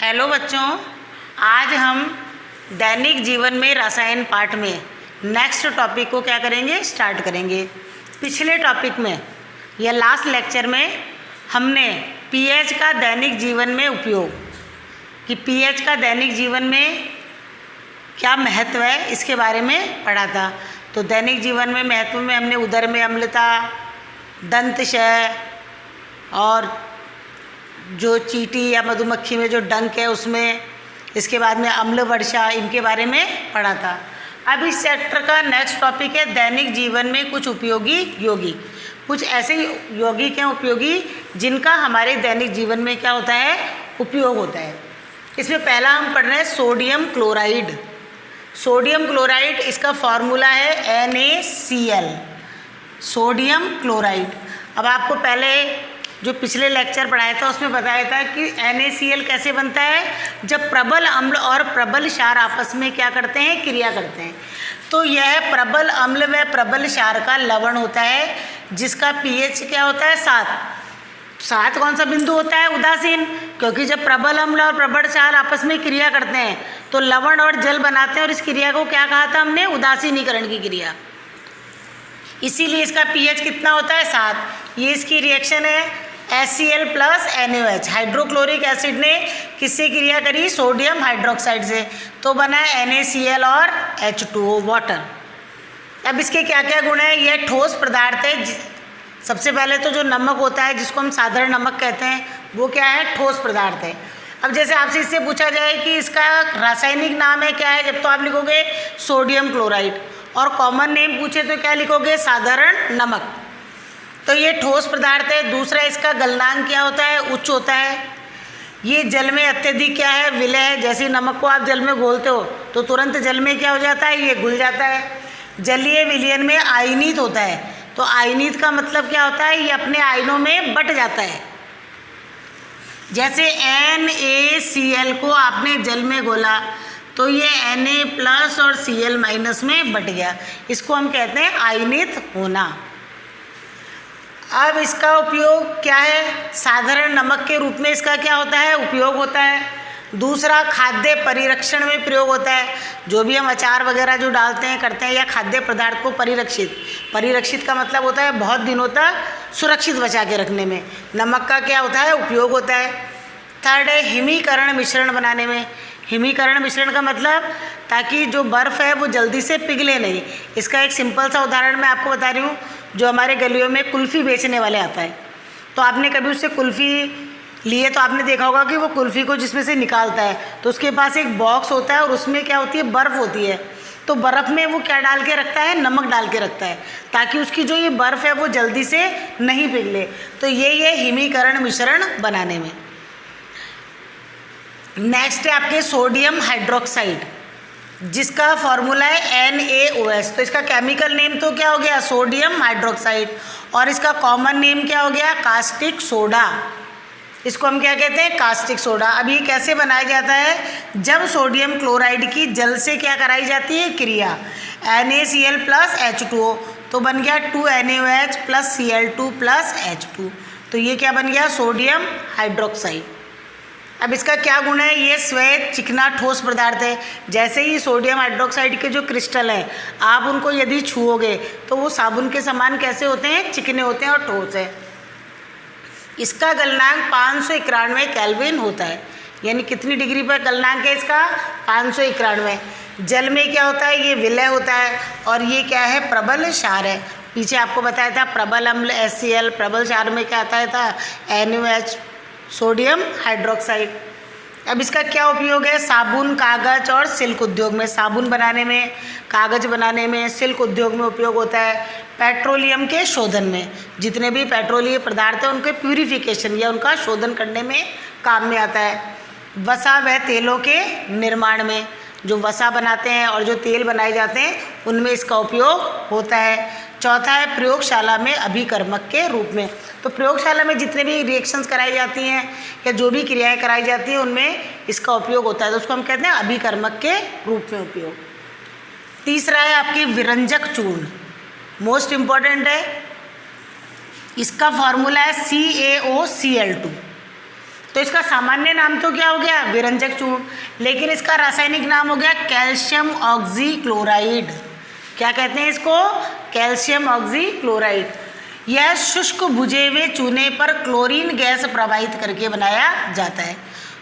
Hello बच्चों, आज हम दैनिक जीवन में रसायन पाठ में नेक्स्ट टॉपिक को क्या करेंगे, स्टार्ट करेंगे। पिछले टॉपिक में या लास्ट लेक्चर में हमने पीएच का दैनिक जीवन में उपयोग कि पीएच का दैनिक जीवन में क्या महत्व है इसके बारे में पढ़ा था। तो दैनिक जीवन में महत्व में हमने उदर में अम्लता, दंतशय और जो चींटी या मधुमक्खी में जो डंक है उसमें, इसके बाद में अम्ल वर्षा, इनके बारे में पढ़ा था। अब इस चैप्टर का नेक्स्ट टॉपिक है दैनिक जीवन में कुछ उपयोगी यौगिक। कुछ ऐसे यौगिक हैं उपयोगी जिनका हमारे दैनिक जीवन में क्या होता है, उपयोग होता है। इसमें पहला हम पढ़ रहे हैं सोडियम क्लोराइड। सोडियम क्लोराइड, इसका फॉर्मूला है NaCl, सोडियम क्लोराइड। अब आपको पहले जो पिछले लेक्चर पढ़ाया था उसमें बताया था कि NaCl कैसे बनता है, जब प्रबल अम्ल और प्रबल क्षार आपस में क्या करते हैं, क्रिया करते हैं। तो यह प्रबल अम्ल व प्रबल क्षार का लवण होता है जिसका pH क्या होता है, 7। 7 कौन सा बिंदु होता है, उदासीन, क्योंकि जब प्रबल अम्ल और प्रबल क्षार आपस में क्रिया करते हैं तो लवण और जल बनाते हैं और इस क्रिया को क्या कहा था हमने, उदासीनीकरण की क्रिया। इसीलिए इसका pH कितना होता है, 7। ये इसकी रिएक्शन है HCl plus NaOH। Hydrochloric acid ने किससे क्रिया करी, सोडियम हाइड्रोक्साइड से, तो बना है NaCl और H2O, वाटर। अब इसके क्या क्या गुण हैं, यह ठोस पदार्थ है। सबसे पहले तो जो नमक होता है जिसको हम साधारण नमक कहते हैं वो क्या है, ठोस पदार्थ है। अब जैसे आपसे इससे पूछा जाए कि इसका रासायनिक नाम है क्या है, जब तो आप लिखोगे सोडियम क्लोराइड, और कॉमन नेम पूछे तो क्या लिखोगे, साधारण नमक। तो ये ठोस पदार्थ है। दूसरा, इसका गलनांक क्या होता है, उच्च होता है। ये जल में अत्यधिक क्या है, विलय है। जैसे नमक को आप जल में घोलते हो तो तुरंत जल में क्या हो जाता है, ये घुल जाता है। जलीय विलयन में आयनित होता है। तो आयनित का मतलब क्या होता है, ये अपने आयनों में बट जाता है। जैसे NaCl को आपने जल में घोला तो ये Na प्लस और Cl माइनस में बट गया, इसको हम कहते हैं आयनित होना। अब इसका उपयोग क्या है, साधारण नमक के रूप में इसका क्या होता है, उपयोग होता है। दूसरा, खाद्य परिरक्षण में प्रयोग होता है। जो भी हम अचार वगैरह जो डालते हैं करते हैं, या खाद्य पदार्थ को परिरक्षित का मतलब होता है बहुत दिनों तक सुरक्षित बचा के रखने में नमक का क्या होता है, उपयोग होता है। थर्ड है हिमीकरण मिश्रण बनाने में। हिमीकरण मिश्रण का मतलब ताकि जो बर्फ़ है वो जल्दी से पिघले नहीं। इसका एक सिंपल सा उदाहरण मैं आपको बता रही हूँ। जो हमारे गलियों में कुल्फ़ी बेचने वाले आता है, तो आपने कभी उससे कुल्फ़ी लिए तो आपने देखा होगा कि वो कुल्फ़ी को जिसमें से निकालता है तो उसके पास एक बॉक्स होता है और उसमें क्या होती है, बर्फ़ होती है। तो बर्फ़ में वो क्या डाल के रखता है, नमक डाल के रखता है, ताकि उसकी जो ये बर्फ़ है वो जल्दी से नहीं पिघले। तो ये हिमीकरण मिश्रण बनाने में। नेक्स्ट है आपके सोडियम हाइड्रोक्साइड, जिसका फॉर्मूला है NaOH। तो इसका केमिकल नेम तो क्या हो गया, सोडियम हाइड्रोक्साइड, और इसका कॉमन नेम क्या हो गया, कास्टिक सोडा। इसको हम क्या कहते हैं, कास्टिक सोडा। अब ये कैसे बनाया जाता है, जब सोडियम क्लोराइड की जल से क्या कराई जाती है, क्रिया, NaCl प्लस H2O, तो बन गया 2NaOH plus Cl2 plus H2। तो ये क्या बन गया, सोडियम हाइड्रोक्साइड। अब इसका क्या गुण है, ये श्वेत चिकना ठोस पदार्थ है। जैसे ही सोडियम हाइड्रोक्साइड के जो क्रिस्टल हैं आप उनको यदि छुओगे तो वो साबुन के समान कैसे होते हैं, चिकने होते हैं और ठोस है। इसका गलनांक 591 केल्विन होता है। यानी कितनी डिग्री पर गलनांक है इसका, 591। जल में क्या होता है, ये विलय होता है, और ये क्या है, प्रबल क्षार है। पीछे आपको बताया था प्रबल अम्ल HCl, प्रबल क्षार में क्या आता था, NaOH, सोडियम हाइड्रोक्साइड। अब इसका क्या उपयोग है, साबुन, कागज और सिल्क उद्योग में, साबुन बनाने में, कागज बनाने में, सिल्क उद्योग में उपयोग होता है। पेट्रोलियम के शोधन में, जितने भी पेट्रोलियम पदार्थ हैं उनके प्यूरिफिकेशन या उनका शोधन करने में काम में आता है। वसा व तेलों के निर्माण में, जो वसा बनाते हैं और जो तेल बनाए जाते हैं उनमें इसका उपयोग होता है। चौथा है प्रयोगशाला में अभिकर्मक के रूप में। तो प्रयोगशाला में जितने भी रिएक्शंस कराई जाती हैं या जो भी क्रियाएं कराई जाती हैं उनमें इसका उपयोग होता है, तो उसको हम कहते हैं अभिकर्मक के रूप में उपयोग। तीसरा है आपकी विरंजक चूर्ण, मोस्ट इम्पॉर्टेंट है। इसका फॉर्मूला है CaOCl2। तो इसका सामान्य नाम तो क्या हो गया, विरंजक चूर्ण, लेकिन इसका रासायनिक नाम हो गया कैल्शियम ऑक्सीक्लोराइड। क्या कहते हैं इसको, कैल्शियम ऑक्सीक्लोराइड। यह शुष्क बुझे हुए चूने पर क्लोरीन गैस प्रवाहित करके बनाया जाता है।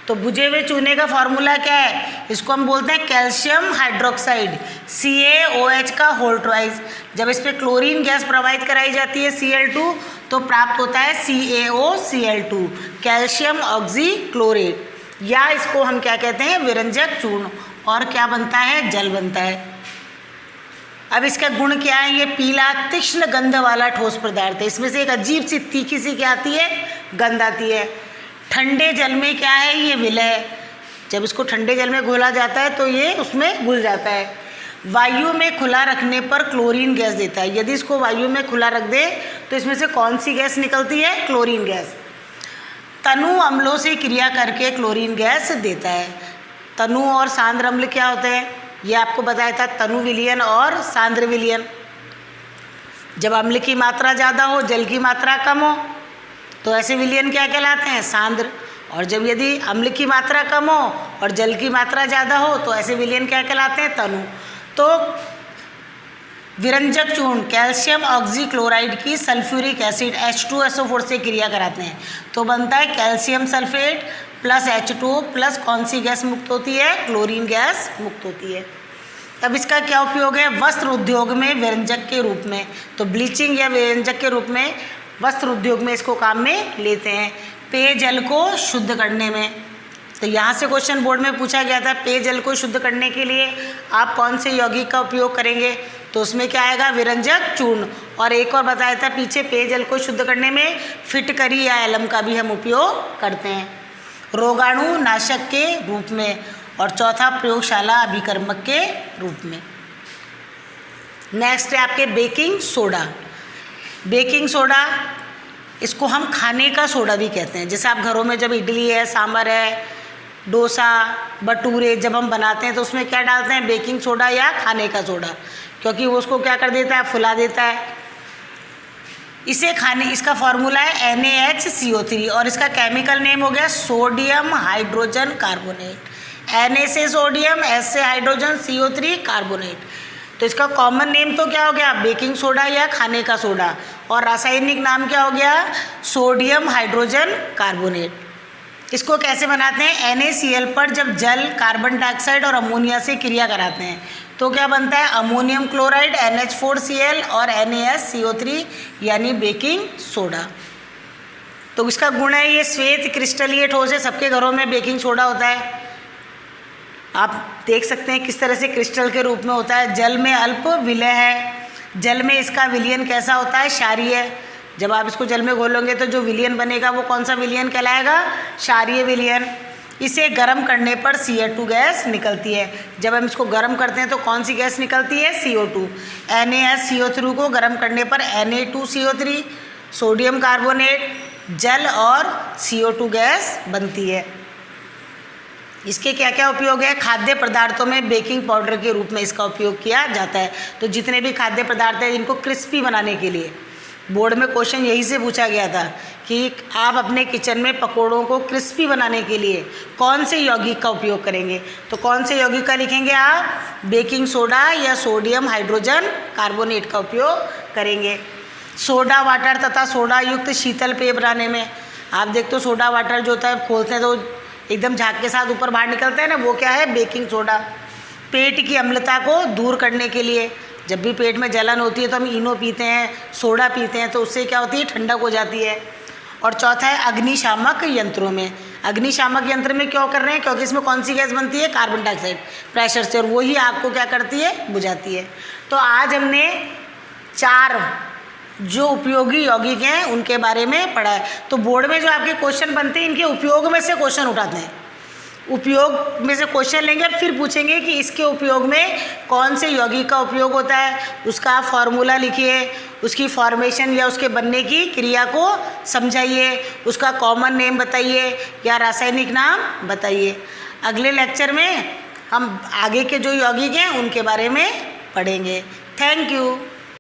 तो बुझे हुए चूने का फॉर्मूला क्या है, इसको हम बोलते हैं कैल्शियम हाइड्रोक्साइड, CaOH का होल ट्वाइस। जब इस पर क्लोरीन गैस प्रवाहित कराई जाती है Cl2, तो प्राप्त होता है CaOCl2, कैल्शियम ऑक्सीक्लोरेट, या इसको हम क्या कहते हैं, विरंजक चूर्ण। और क्या बनता है, जल बनता है। अब इसका गुण क्या है, ये पीला तीक्ष्ण गंध वाला ठोस पदार्थ है। इसमें से एक अजीब सी तीखी सी क्या आती है, गंध आती है। ठंडे जल में क्या है, ये विलय, जब इसको ठंडे जल में घोला जाता है तो ये उसमें घुल जाता है। वायु में खुला रखने पर क्लोरीन गैस देता है। यदि इसको वायु में खुला रख दे तो इसमें से कौन सी गैस निकलती है, क्लोरीन गैस। तनु अम्लों से क्रिया करके क्लोरीन गैस देता है। तनु और सांद्र अम्ल क्या होते हैं, ये आपको बताया था, तनु विलयन और सांद्र विलयन। जब अम्ल की मात्रा ज़्यादा हो, जल की मात्रा कम हो, तो ऐसे विलयन क्या कहलाते हैं, सांद्र। और जब यदि अम्ल की मात्रा कम हो और जल की मात्रा ज़्यादा हो, तो ऐसे विलयन क्या कहलाते हैं, तनु। तो विरंजक चूर्ण कैल्शियम ऑक्सीक्लोराइड की सल्फ्यूरिक एसिड H2SO4 से क्रिया कराते हैं, तो बनता है calcium sulphate plus H2O plus कौन सी गैस मुक्त होती है, क्लोरीन गैस मुक्त होती है। अब इसका क्या उपयोग है, वस्त्र उद्योग में व्यंजक के रूप में। तो ब्लीचिंग या व्यंजक के रूप में वस्त्र उद्योग में इसको काम में लेते हैं। पेयजल को शुद्ध करने में, तो यहाँ से क्वेश्चन बोर्ड में पूछा गया था, पेयजल को शुद्ध करने के लिए आप कौन से यौगिक का उपयोग करेंगे, तो उसमें क्या आएगा, विरंजक चूर्ण। और एक और बताया था पीछे, पेयजल को शुद्ध करने में फिटकरी या एलम का भी हम उपयोग करते हैं, रोगाणु नाशक के रूप में। और चौथा प्रयोगशाला अभिकर्मक के रूप में। नेक्स्ट है आपके बेकिंग सोडा। बेकिंग सोडा, इसको हम खाने का सोडा भी कहते हैं। जैसे आप घरों में जब इडली है, सांभर है, डोसा, भटूरे जब हम बनाते हैं तो उसमें क्या डालते हैं, बेकिंग सोडा या खाने का सोडा, क्योंकि वो उसको क्या कर देता है, फुला देता है। इसका फॉर्मूला है NaHCO3 और इसका केमिकल नेम हो गया सोडियम हाइड्रोजन कार्बोनेट। Na से सोडियम, S से हाइड्रोजन, CO3 कार्बोनेट। तो इसका कॉमन नेम तो क्या हो गया, बेकिंग सोडा या खाने का सोडा, और रासायनिक नाम क्या हो गया, सोडियम हाइड्रोजन कार्बोनेट। इसको कैसे बनाते हैं, NaCl पर जब जल, कार्बन डाइऑक्साइड और अमोनिया से क्रिया कराते हैं तो क्या बनता है, अमोनियम क्लोराइड NH4Cl और NaSCO3 यानी बेकिंग सोडा। तो इसका गुण है, ये श्वेत क्रिस्टलीय ठोस है। सबके घरों में बेकिंग सोडा होता है, आप देख सकते हैं किस तरह से क्रिस्टल के रूप में होता है। जल में अल्प विलय है, जल में इसका विलयन कैसा होता है, क्षारीय। जब आप इसको जल में घोलोगे तो जो विलयन बनेगा वो कौन सा विलयन कहलाएगा, क्षारीय विलयन। इसे गर्म करने पर CO2 गैस निकलती है। जब हम इसको गर्म करते हैं तो कौन सी गैस निकलती है, CO2। NaSCO3 को गर्म करने पर Na2CO3, सोडियम कार्बोनेट, जल और CO2 गैस बनती है। इसके क्या क्या उपयोग है, खाद्य पदार्थों में बेकिंग पाउडर के रूप में इसका उपयोग किया जाता है। तो जितने भी खाद्य पदार्थ हैं इनको क्रिस्पी बनाने के लिए, बोर्ड में क्वेश्चन यही से पूछा गया था कि आप अपने किचन में पकोड़ों को क्रिस्पी बनाने के लिए कौन से यौगिक का उपयोग करेंगे, तो कौन से यौगिक का लिखेंगे आप, बेकिंग सोडा या सोडियम हाइड्रोजन कार्बोनेट का उपयोग करेंगे। सोडा वाटर तथा सोडा युक्त शीतल पेय बनाने में, आप देखते हो सोडा वाटर जो होता है खोलते हैं तो एकदम झाग के साथ ऊपर बाहर निकलता है ना, वो क्या है, बेकिंग सोडा। पेट की अम्लता को दूर करने के लिए, जब भी पेट में जलन होती है तो हम इनो पीते हैं, सोडा पीते हैं, तो उससे क्या होती है, ठंडक हो जाती है। और चौथा है अग्निशामक यंत्रों में। अग्निशामक यंत्र में क्यों कर रहे हैं, क्योंकि इसमें कौन सी गैस बनती है, कार्बन डाइऑक्साइड प्रेशर से, और वही आग को क्या करती है, बुझाती है। तो आज हमने 4 जो उपयोगी यौगिक हैं उनके बारे में पढ़ा है। तो बोर्ड में जो आपके क्वेश्चन बनते हैं इनके उपयोग में से क्वेश्चन उठाते हैं, उपयोग में से क्वेश्चन लेंगे और फिर पूछेंगे कि इसके उपयोग में कौन से यौगिक का उपयोग होता है, उसका आप फॉर्मूला लिखिए, उसकी फॉर्मेशन या उसके बनने की क्रिया को समझाइए, उसका कॉमन नेम बताइए या रासायनिक नाम बताइए। अगले लेक्चर में हम आगे के जो यौगिक हैं उनके बारे में पढ़ेंगे। Thank you.